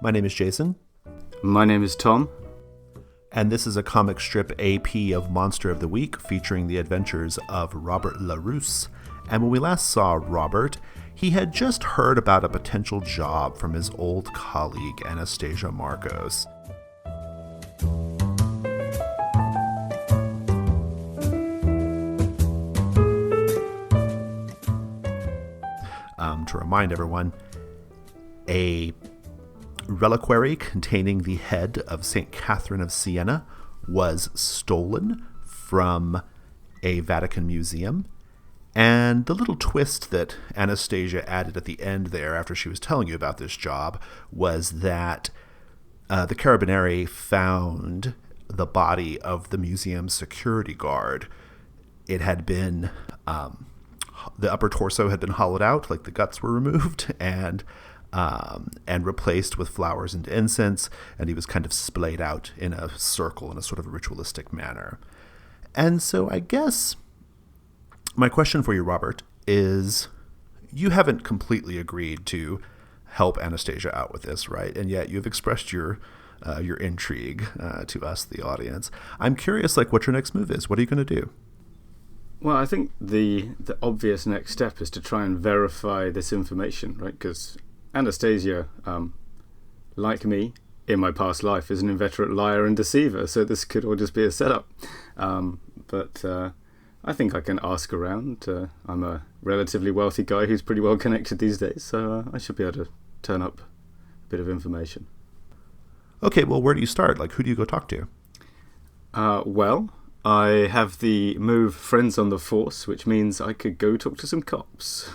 My name is Jason. My name is Tom. And this is a comic strip AP of Monster of the Week featuring the adventures of Robert Larousse. And when we last saw Robert, he had just heard about a potential job from his old colleague Anastasia Marcos. To remind everyone, a reliquary containing the head of St. Catherine of Siena was stolen from a Vatican museum. And the little twist that Anastasia added at the end there after she was telling you about this job was that the Carabinieri found the body of the museum's security guard. It had been... the upper torso had been hollowed out, like the guts were removed, and replaced with flowers and incense, and he was kind of splayed out in a circle in a sort of ritualistic manner. And so I guess my question for you, Robert, is you haven't completely agreed to help Anastasia out with this, right? And yet you've expressed your intrigue to us, the audience. I'm curious, like, what your next move is. What are you going to do? Well, I think the obvious next step is to try and verify this information, right? Because Anastasia, like me, in my past life, is an inveterate liar and deceiver, so this could all just be a setup. But I think I can ask around. I'm a relatively wealthy guy who's pretty well connected these days, so I should be able to turn up a bit of information. Okay, well, where do you start? Like, who do you go talk to? Well, I have the move Friends on the Force, which means I could go talk to some cops.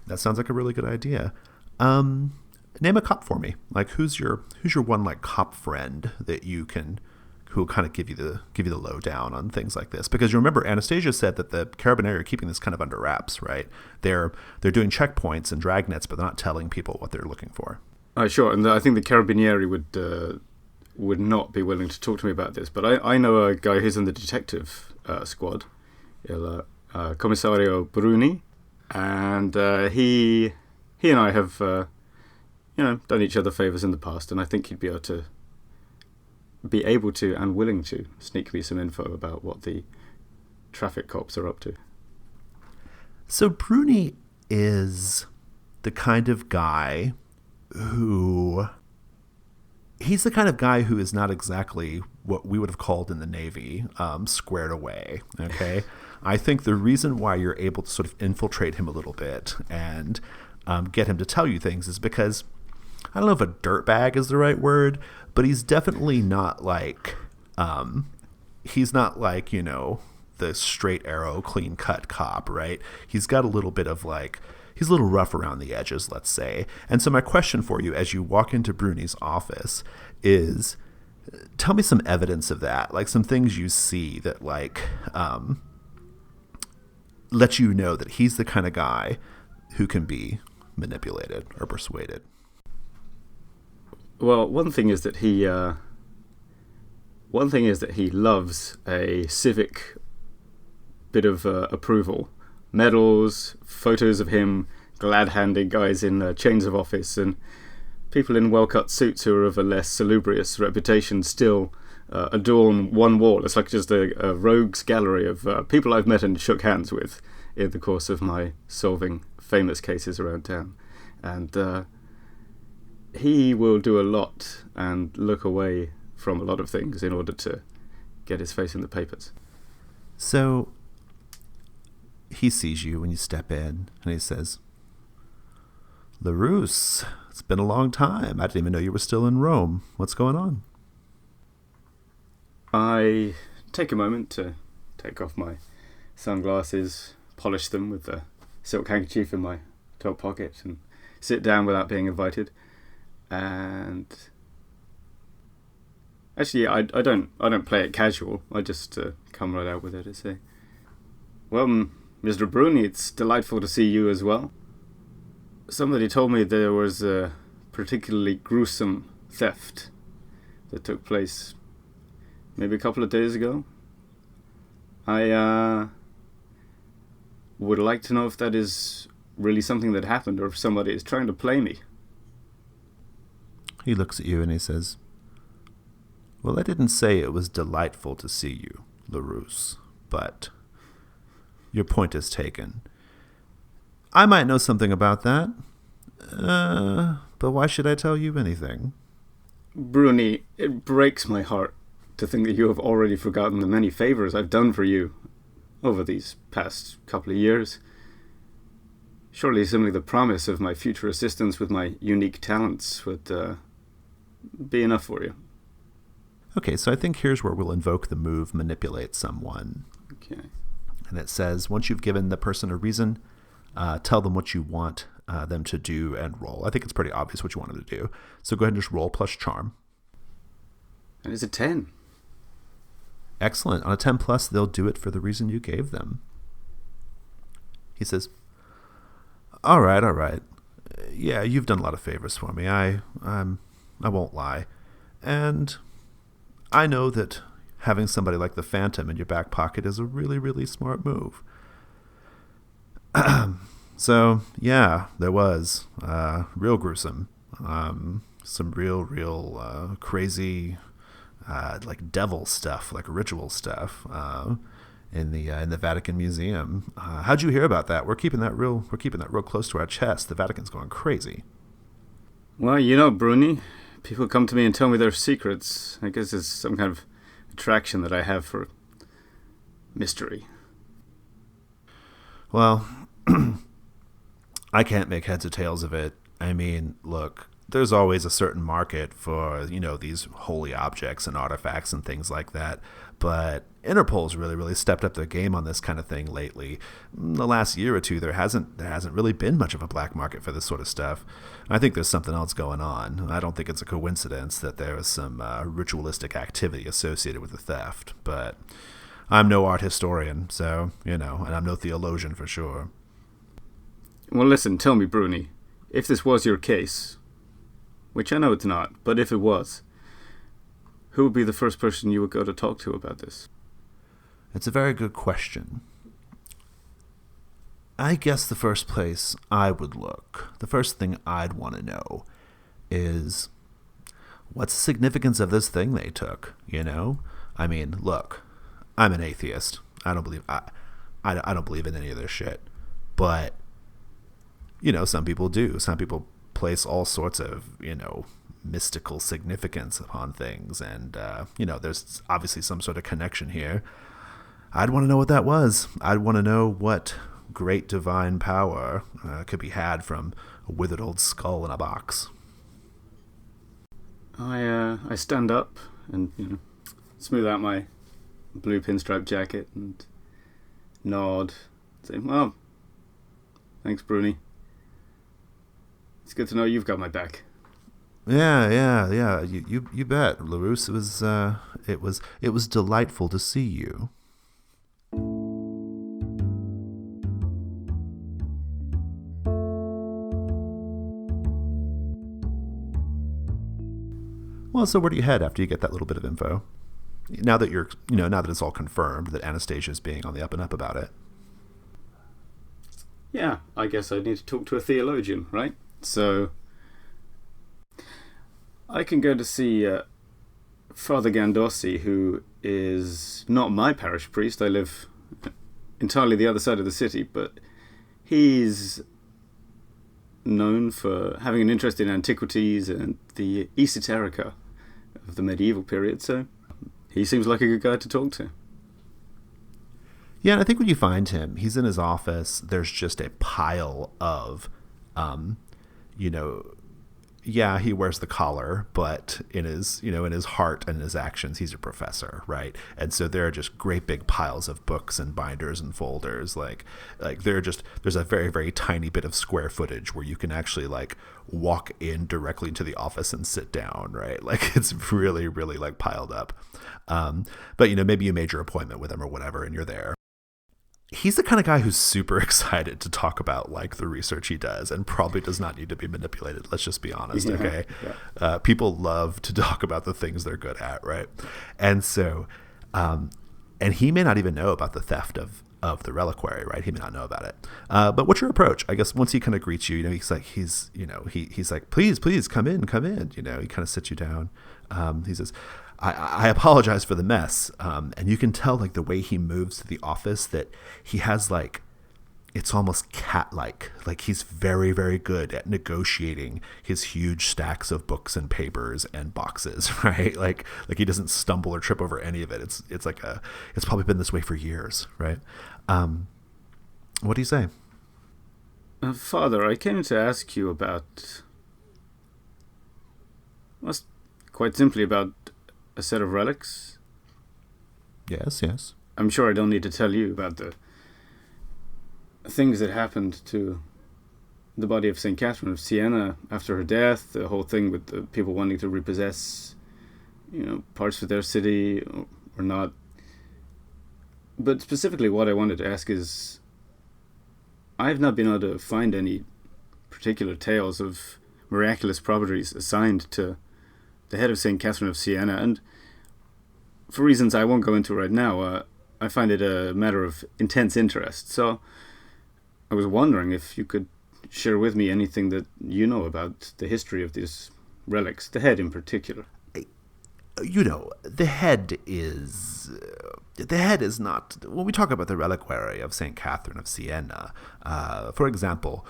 That sounds like a really good idea. Name a cop for me. Like, who's your one like cop friend that who will kind of give you the lowdown on things like this? Because you remember Anastasia said that the Carabinieri are keeping this kind of under wraps, right? They're doing checkpoints and dragnets, but they're not telling people what they're looking for. Sure, and I think the Carabinieri would not be willing to talk to me about this, but I know a guy who's in the detective squad, Commissario Bruni, and he and I have done each other favors in the past, and I think he'd be able to and willing to sneak me some info about what the traffic cops are up to. So Bruni is the kind of guy he's the kind of guy who is not exactly what we would have called in the Navy squared away, okay? I think the reason why you're able to sort of infiltrate him a little bit and get him to tell you things is because, I don't know if a dirtbag is the right word, but he's definitely not like, the straight arrow, clean cut cop, right? He's got a little bit of like, he's a little rough around the edges, let's say. And so my question for you as you walk into Bruni's office is, tell me some evidence of that, like some things you see that like let you know that he's the kind of guy who can be manipulated or persuaded. Well, one thing is that he loves a civic bit of approval. Medals, photos of him glad-handing guys in chains of office, and people in well-cut suits who are of a less salubrious reputation still adorn one wall. It's like just a rogues gallery of people I've met and shook hands with in the course of my solving famous cases around town. And he will do a lot and look away from a lot of things in order to get his face in the papers. So he sees you when you step in, and he says, "Larousse, it's been a long time. I didn't even know you were still in Rome. What's going on?" I take a moment to take off my sunglasses, polish them with the silk handkerchief in my top pocket, and sit down without being invited. And actually, I don't play it casual. I just come right out with it and say, "Well, Mr. Bruni, it's delightful to see you as well. Somebody told me there was a particularly gruesome theft that took place maybe a couple of days ago. I would like to know if that is really something that happened or if somebody is trying to play me." he looks at you and he says, "Well, I didn't say it was delightful to see you, Larousse, but your point is taken. I might know something about that, but why should I tell you anything?" Bruni, it breaks my heart to think that you have already forgotten the many favors I've done for you over these past couple of years. Surely simply the promise of my future assistance with my unique talents would be enough for you. Okay, so I think here's where we'll invoke the move Manipulate Someone. Okay. And it says, once you've given the person a reason, tell them what you want them to do and roll. I think it's pretty obvious what you want them to do. So go ahead and just roll plus charm. And it's a 10. Excellent. On a 10 plus, they'll do it for the reason you gave them. He says, All right. Yeah, you've done a lot of favors for me. I won't lie. And I know that having somebody like the Phantom in your back pocket is a really, really smart move. So, yeah, there was real gruesome. Some real crazy, like devil stuff, like ritual stuff in the Vatican Museum. How'd you hear about that? We're keeping that real close to our chest. The Vatican's going crazy. Well, you know, Bruni, people come to me and tell me their secrets. I guess it's some kind of attraction that I have for mystery. Well, I can't make heads or tails of it. I mean, look, there's always a certain market for, these holy objects and artifacts and things like that. But Interpol's really, really stepped up their game on this kind of thing lately. In the last year or two, there hasn't really been much of a black market for this sort of stuff. I think there's something else going on. I don't think it's a coincidence that there is some ritualistic activity associated with the theft. But I'm no art historian, so, and I'm no theologian for sure. Well, listen, tell me, Bruni, if this was your case, which I know it's not, but if it was, who would be the first person you would go to talk to about this? It's a very good question. I guess the first place I would look, the first thing I'd want to know is, what's the significance of this thing they took, I mean, look, I'm an atheist. I don't believe in any of this shit. But, some people do. Some people place all sorts of, mystical significance upon things. And, there's obviously some sort of connection here. I'd want to know what that was. I'd want to know what great divine power could be had from a withered old skull in a box. I stand up and, smooth out my blue pinstripe jacket and nod. Say, well, thanks, Bruni. It's good to know you've got my back. Yeah. You bet, Larousse. It was delightful to see you. Well, so where do you head after you get that little bit of info? Now that now that it's all confirmed that Anastasia's being on the up and up about it. Yeah, I guess I need to talk to a theologian, right? So I can go to see Father Gandossi, who is not my parish priest. I live entirely the other side of the city, but he's known for having an interest in antiquities and the esoterica of the medieval period, so he seems like a good guy to talk to. Yeah, and I think when you find him, he's in his office. There's just a pile of, yeah, he wears the collar, but in his heart and his actions, he's a professor, right? And so there are just great big piles of books and binders and folders. Like there's a very, very tiny bit of square footage where you can actually walk in directly into the office and sit down, right? Like it's really, really piled up. But maybe you made your appointment with him or whatever, and you're there. He's the kind of guy who's super excited to talk about the research he does, and probably does not need to be manipulated. Let's just be honest. Okay. Yeah. People love to talk about the things they're good at. Right. And so, and he may not even know about the theft of the reliquary, right? He may not know about it. But what's your approach? I guess once he kind of greets you, he's like, please come in. He kind of sits you down. He says, I apologize for the mess. And you can tell like the way he moves to the office that he has like, it's almost cat-like. Like he's very, very good at negotiating his huge stacks of books and papers and boxes, right? Like he doesn't stumble or trip over any of it. It's probably been this way for years, right? What do you say? Father, I came to ask you about, well, quite simply about a set of relics. Yes. I'm sure I don't need to tell you about the things that happened to the body of St. Catherine of Siena after her death, the whole thing with the people wanting to repossess, parts of their city or not. But specifically what I wanted to ask is, I've not been able to find any particular tales of miraculous properties assigned to the head of St. Catherine of Siena, and for reasons I won't go into right now, I find it a matter of intense interest. So I was wondering if you could share with me anything that you know about the history of these relics, the head in particular. The head is not, when we talk about the reliquary of St. Catherine of Siena, for example,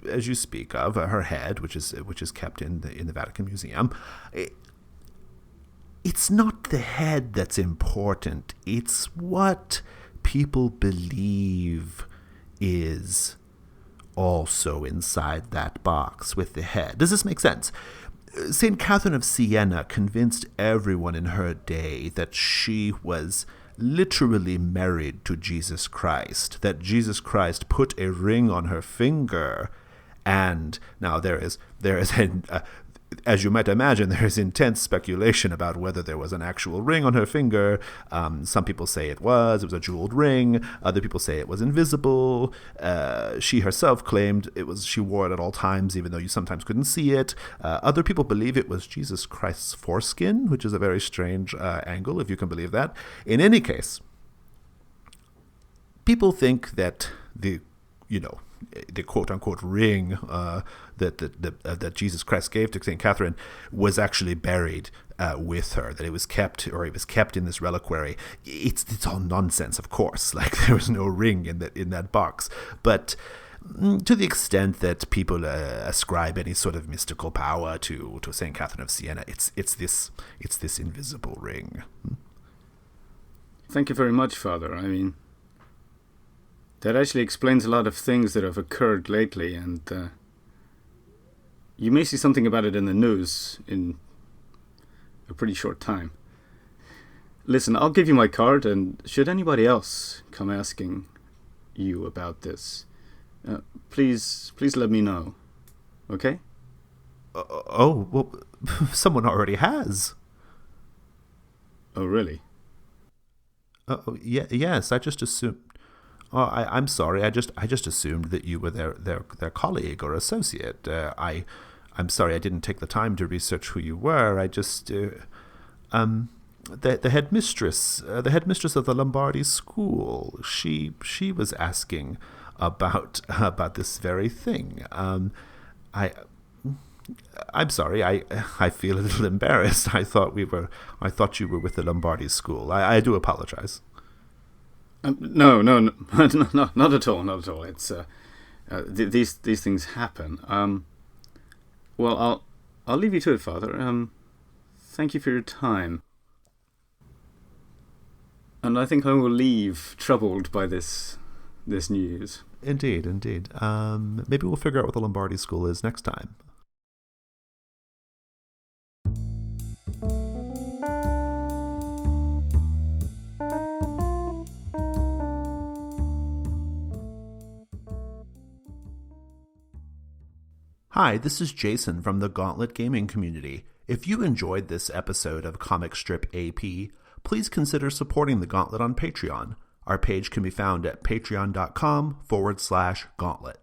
as you speak of, her head, which is kept in the Vatican Museum, it's not the head that's important. It's what people believe is also inside that box with the head. Does this make sense? St. Catherine of Siena convinced everyone in her day that she was literally married to Jesus Christ, that Jesus Christ put a ring on her finger, and now there is as you might imagine, there is intense speculation about whether there was an actual ring on her finger. Some people say it was a jeweled ring. Other people say it was invisible. She herself claimed she wore it at all times, even though you sometimes couldn't see it. Other people believe it was Jesus Christ's foreskin, which is a very strange angle, if you can believe that. In any case, people think that the quote-unquote ring that Jesus Christ gave to St. Catherine was actually buried with her, that it was kept in this reliquary. It's all nonsense, of course. Like, there was no ring in that box. But to the extent that people ascribe any sort of mystical power to St. Catherine of Siena, it's this invisible ring. Thank you very much, Father. I mean, that actually explains a lot of things that have occurred lately, and you may see something about it in the news in a pretty short time. Listen, I'll give you my card, and should anybody else come asking you about this, please let me know, okay? Well, someone already has. Oh, really? Yes, I just assumed. Oh, I'm sorry. I just assumed that you were their colleague or associate. I'm sorry. I didn't take the time to research who you were. I just the headmistress of the Lombardi school. She was asking about this very thing. I'm sorry. I feel a little embarrassed. I thought you were with the Lombardi school. I do apologize. No, not at all. It's these things happen. Well, I'll leave you to it, Father. Thank you for your time, and I think I will leave troubled by this news. Indeed. Maybe we'll figure out what the Lombardi school is next time. Hi, this is Jason from the Gauntlet Gaming Community. If you enjoyed this episode of Comic Strip AP, please consider supporting the Gauntlet on Patreon. Our page can be found at patreon.com/gauntlet.